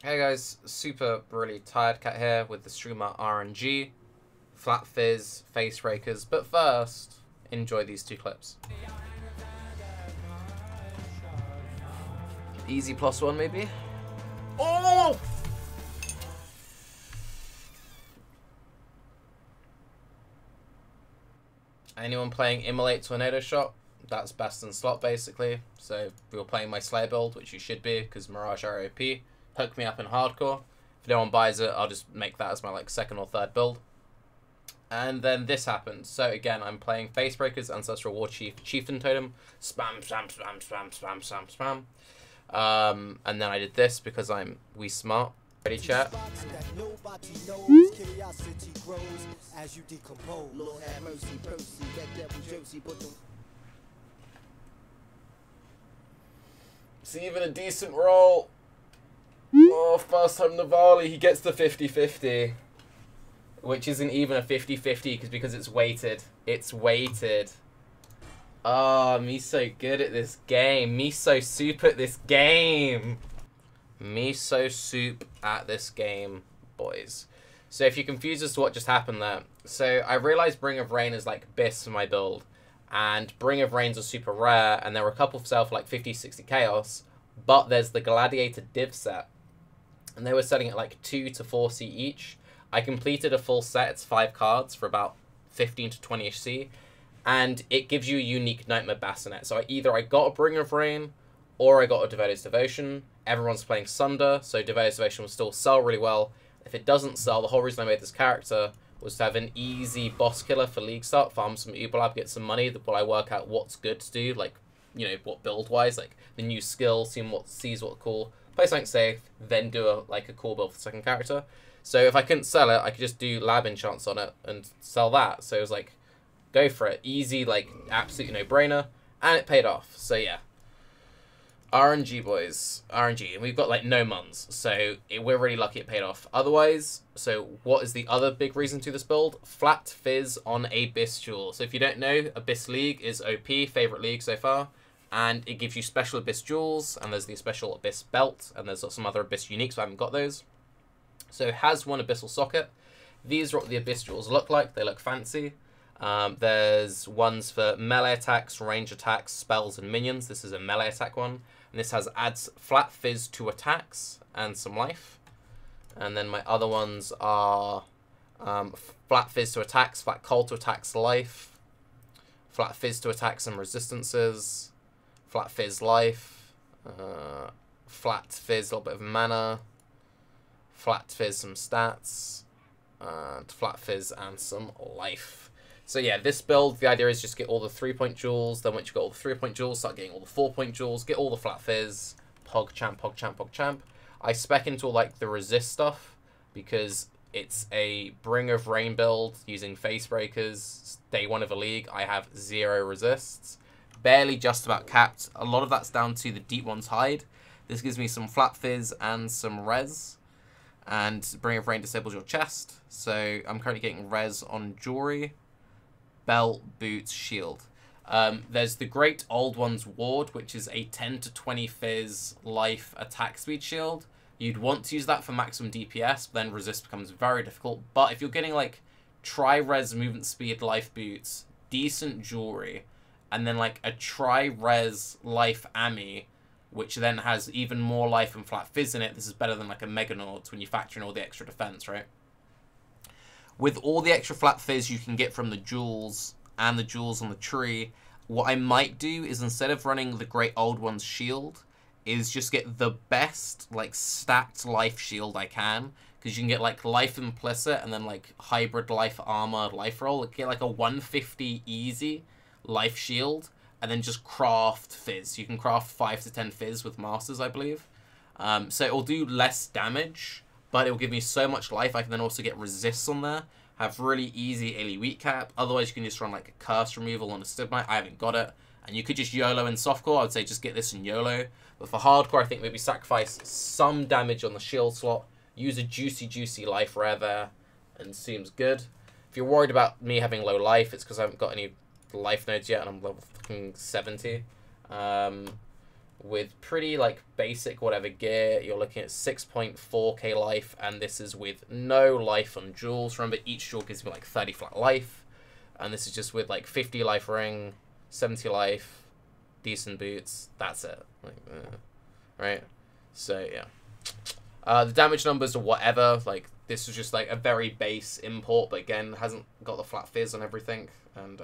Hey guys, super really tired cat here with the streamer RNG, flat fizz, facebreakers, but first, enjoy these two clips. Easy +1 maybe? Oh! Anyone playing Immolate Tornado Shot? That's best in slot basically. So if you're playing my Slayer build, which you should be, because Mirage ROP, hook me up in hardcore. If no one buys it, I'll just make that as my like second or third build. And then this happened. So again, I'm playing Facebreakers, Ancestral War Chief, Chieftain Totem. Spam, spam, spam, spam, spam, spam, spam. And then I did this because I'm smart. Ready, chat? It's even a decent roll. Oh, first time Navali, he gets the 50-50. Which isn't even a 50-50 because it's weighted. It's weighted. Oh, me so good at this game. Me so soup at this game. Me so soup at this game, boys. So if you're confused as to what just happened there. So I realized Bring of Rain is like BIS for my build. And Bring of Rains are super rare. And there were a couple for sale for like 50-60 chaos. But there's the Gladiator div set. And they were selling it like 2 to 4C each. I completed a full set, it's 5 cards for about 15 to 20-ish C, and it gives you a unique Nightmare Bassinet. So either I got a Bringer of Rain, or I got a Devotee's Devotion. Everyone's playing Sunder, so Devotee's Devotion will still sell really well. If it doesn't sell, the whole reason I made this character was to have an easy boss killer for League Start, farm some Uberlab, get some money, while I work out what's good to do, like, you know, what build-wise, like the new skill, seeing what sees what cool, play something safe, then do a cool build for the second character. So if I couldn't sell it, I could just do lab enchants on it and sell that. So it was like, go for it. Easy, like, absolutely no-brainer. And it paid off. So yeah. RNG, boys. RNG. And we've got, like, no muns. So we're really lucky it paid off. Otherwise, so what is the other big reason to this build? Flat fizz on Abyss Jewel. So if you don't know, Abyss League is OP, favorite league so far. And it gives you special Abyss Jewels. And there's the special Abyss Belt. And there's some other Abyss Uniques, but I haven't got those. So it has one Abyssal Socket. These are what the Abyss Jewels look like. They look fancy. There's ones for melee attacks, range attacks, spells, and minions. This is a melee attack one. And this adds flat fizz to attacks and some life. And then my other ones are flat fizz to attacks, flat cold to attacks, life. Flat fizz to attacks and resistances. Flat fizz life. Flat fizz, a little bit of mana. Flat fizz, some stats, and flat fizz and some life. So yeah, this build, the idea is just get all the 3-point jewels, then once you got all the 3-point jewels, start getting all the 4-point jewels, get all the flat fizz, pog champ, pog champ, pog champ. I spec into all like the resist stuff because it's a Bring of Rain build using Facebreakers, day 1 of a league. I have 0 resists, barely just about capped. A lot of that's down to the Deep One's Hide. This gives me some flat fizz and some res. And Bring of Rain disables your chest. So I'm currently getting res on jewelry, belt, boots, shield. There's the Great Old One's Ward, which is a 10 to 20 fizz life attack speed shield. You'd want to use that for maximum DPS, but then resist becomes very difficult. But if you're getting like tri-res movement speed life boots, decent jewelry, and then like a tri-res life ammi, which then has even more life and flat fizz in it. This is better than like a Mega Nords when you factor in all the extra defense, right? With all the extra flat fizz you can get from the jewels and the jewels on the tree, what I might do is instead of running the Great Old One's shield, is just get the best like stacked life shield I can. Because you can get like life implicit and then like hybrid life armor life roll. Get like a 150 easy life shield. And then just craft fizz. You can craft 5 to 10 fizz with masters, I believe. So it will do less damage, but it will give me so much life. I can then also get resists on there. Have really easy AoE weak cap. Otherwise, you can just run like a curse removal on a Stigmite. I haven't got it. And you could just YOLO in softcore. I would say just get this in YOLO. But for hardcore, I think maybe sacrifice some damage on the shield slot. Use a juicy life rare there. And seems good. If you're worried about me having low life, it's because I haven't got any life nodes yet and I'm level fucking 70. What with pretty like basic whatever gear. You're looking at 6.4k life, and this is with no life on jewels. Remember, each jewel gives me like 30 flat life, and this is just with like 50 life ring, 70 life, decent boots. That's it. Like, right? So yeah. The damage numbers are whatever. Like, this was just like a very base import, but again, hasn't got the flat phys on everything, and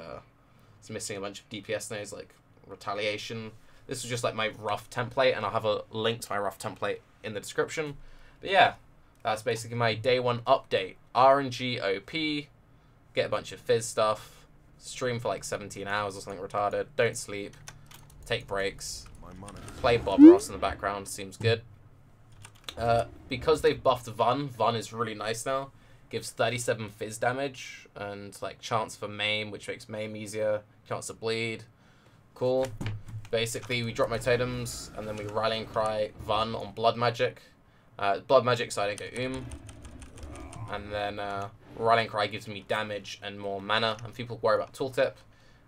it's missing a bunch of DPS nodes like retaliation. This is just like my rough template, and I'll have a link to my rough template in the description. But yeah, that's basically my day 1 update. RNG OP, get a bunch of phys stuff, stream for like 17 hours or something retarded, don't sleep, take breaks, play Bob Ross in the background, seems good. Because they've buffed Vun is really nice now. Gives 37 phys damage and like chance for maim, which makes maim easier, chance to bleed. Cool. Basically, we drop my totems and then we rallying cry Vun on blood magic. Blood magic, so I don't go And then rallying cry gives me damage and more mana. And people worry about tooltip.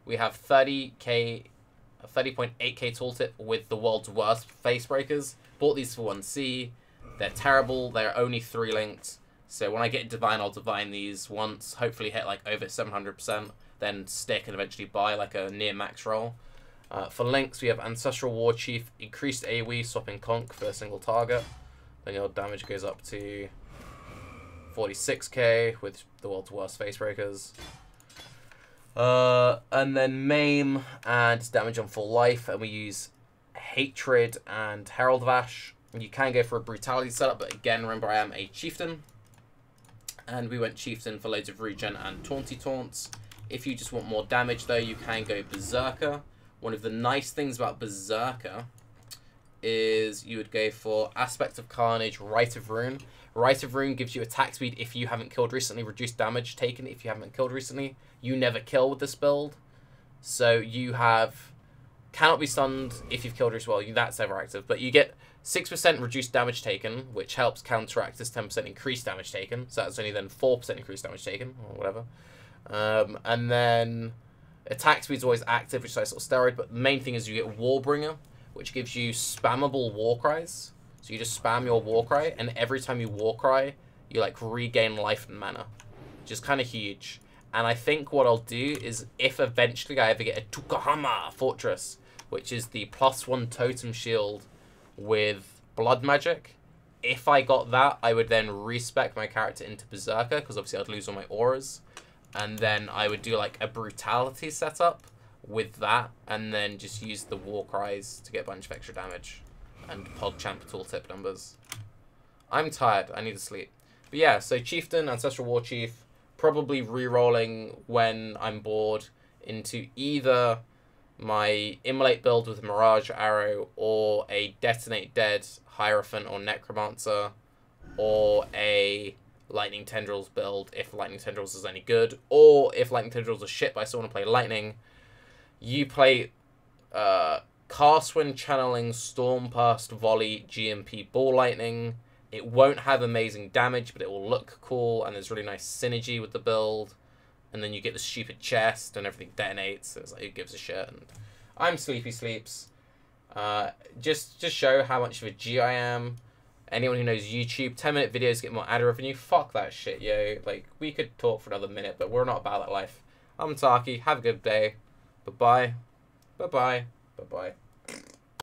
We have 30k, 30.8k tooltip with the world's worst facebreakers. Bought these for 1C. They're terrible. They're only 3 linked. So when I get divine, I'll divine these once. Hopefully hit like over 700%. Then stick and eventually buy like a near max roll. For links, we have Ancestral War Chief, increased AoE, swapping conk for a single target. Then your damage goes up to 46k with the world's worst facebreakers. And then maim and damage on full life, and we use Hatred and Herald Vash. You can go for a brutality setup, but again, remember I am a Chieftain. And we went Chieftain for loads of regen and taunty taunts. If you just want more damage though, you can go Berserker. One of the nice things about Berserker is you would go for Aspect of Carnage, Rite of Rune. Rite of Rune gives you attack speed if you haven't killed recently, reduced damage taken if you haven't killed recently. You never kill with this build. So you have cannot be stunned if you've killed recently. Well, that's ever active, but you get 6% reduced damage taken, which helps counteract this 10% increased damage taken. So that's only then 4% increased damage taken, or whatever. And then attack speed is always active, which is a sort of steroid, but the main thing is you get Warbringer, which gives you spammable war cries. So you just spam your war cry, and every time you war cry, you like regain life and mana, which is kind of huge. And I think what I'll do is, if eventually I ever get a Tukahama Fortress, which is the +1 totem shield with blood magic, if I got that, I would then respec my character into Berserker, because obviously I'd lose all my auras. And then I would do like a brutality setup with that, and then just use the war cries to get a bunch of extra damage and PogChamp tooltip numbers. I'm tired, I need to sleep. But yeah, so Chieftain, Ancestral War Chief, probably re-rolling when I'm bored into either my Immolate build with Mirage Arrow, or a Detonate Dead Hierophant or Necromancer, or a Lightning Tendrils build if Lightning Tendrils is any good, or if Lightning Tendrils are shit but I still want to play Lightning, you play Carswin Channeling Stormpast Volley GMP Ball Lightning. It won't have amazing damage, but it will look cool, and there's really nice synergy with the build. And then you get the stupid chest, and everything detonates. So it's like, who gives a shit? And I'm Sleepy Sleeps. Just show how much of a G I am. Anyone who knows YouTube, 10-minute videos get more ad revenue. Fuck that shit, yo. Like, we could talk for another minute, but we're not about that life. I'm Tarke. Have a good day. Bye-bye. Bye-bye. Bye-bye.